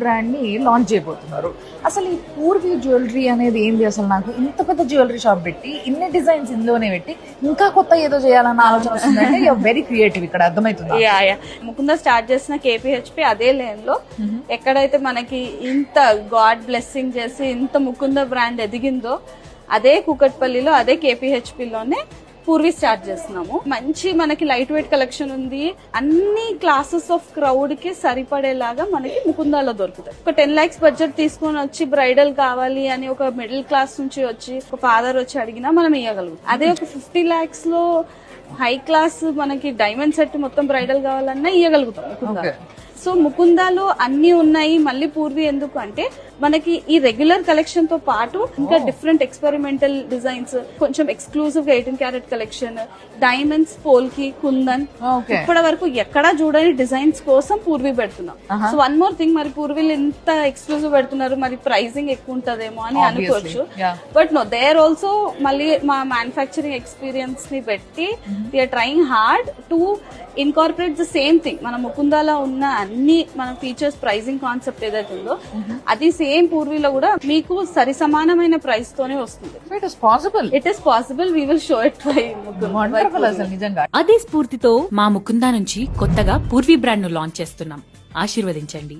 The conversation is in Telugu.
బ్రాండ్ ని లాంచ్ చేయబోతున్నారు. అసలు ఈ పూర్వీ జ్యువెలరీ అనేది ఏంది? అసలు నాకు ఇంత పెద్ద జ్యువెలరీ షాప్ పెట్టి ఇన్ని డిజైన్స్ ఇందులోనే పెట్టి ఇంకా కొత్త ఏదో చేయాలన్న ఆలోచన వస్తుందంటే యూఆర్ వెరీ క్రియేటివ్. ఇక్కడ అర్థమవుతుంది. ముకుంద స్టార్ట్ చేసిన కేపీహెచ్పి అదే లేన్ లో ఎక్కడైతే మనకి ఇంత గాడ్ బ్లెస్సింగ్ చేసి ఇంత ముకుంద బ్రాండ్ ఎదిగిందో అదే కూకట్పల్లిలో అదే కేపీహెచ్పిలోనే పూర్వీ స్టార్ట్ చేస్తున్నాము. మంచి మనకి లైట్ వెయిట్ కలెక్షన్ ఉంది. అన్ని క్లాసెస్ ఆఫ్ క్రౌడ్ కి సరిపడేలాగా మనకి ముకుందాలో దొరుకుతాయి. ఒక 10 lakhs బడ్జెట్ తీసుకొని వచ్చి బ్రైడల్ కావాలి అని ఒక మిడిల్ క్లాస్ నుంచి వచ్చి ఒక ఫాదర్ వచ్చి అడిగినా మనం ఇవ్వగలుగుతాం. అదే ఒక 50 lakhs లో హై క్లాస్ మనకి డైమండ్ సెట్ మొత్తం బ్రైడల్ కావాలన్నా ఇవ్వగలుగుతాం ముకుందా. సో ముకుందాలో అన్ని ఉన్నాయి. మళ్ళీ పూర్వీ ఎందుకు అంటే మనకి ఈ రెగ్యులర్ కలెక్షన్ తో పాటు ఇంకా డిఫరెంట్ ఎక్స్పెరిమెంటల్ డిజైన్స్, కొంచెం ఎక్స్క్లూజివ్ గా 18 karat కలెక్షన్, డైమండ్స్, పోల్కి, కుందన్, ఇప్పటి వరకు ఎక్కడా చూడని డిజైన్స్ కోసం పూర్వీ పెడుతున్నాం. సో వన్ మోర్ థింగ్, మరి పూర్వీలు ఎంత ఎక్స్క్లూజివ్ పెడుతున్నారు, మరి ప్రైసింగ్ ఎక్కువ ఉంటదేమో అని అనుకోవచ్చు. బట్ నో, దేర్ ఆల్సో మళ్ళీ మా మ్యానుఫ్యాక్చరింగ్ ఎక్స్పీరియన్స్ ని పెట్టి we are trying hard to incorporate the same thing. మన ముకుందాలో ఉన్న అన్ని మన ఫీచర్స్, ప్రైసింగ్ కాన్సెప్ట్ ఏదైతే ఉందో అది సేమ్ పూర్వీలో కూడా మీకు సరి సమానమైన ప్రైస్ తోనే వస్తుంది. It is possible. We will show it by నిజంగా. అదే స్ఫూర్తితో మా ముకుందా నుంచి కొత్తగా పూర్వీ బ్రాండ్ ను లాంచ్ చేస్తున్నాం. ఆశీర్వదించండి.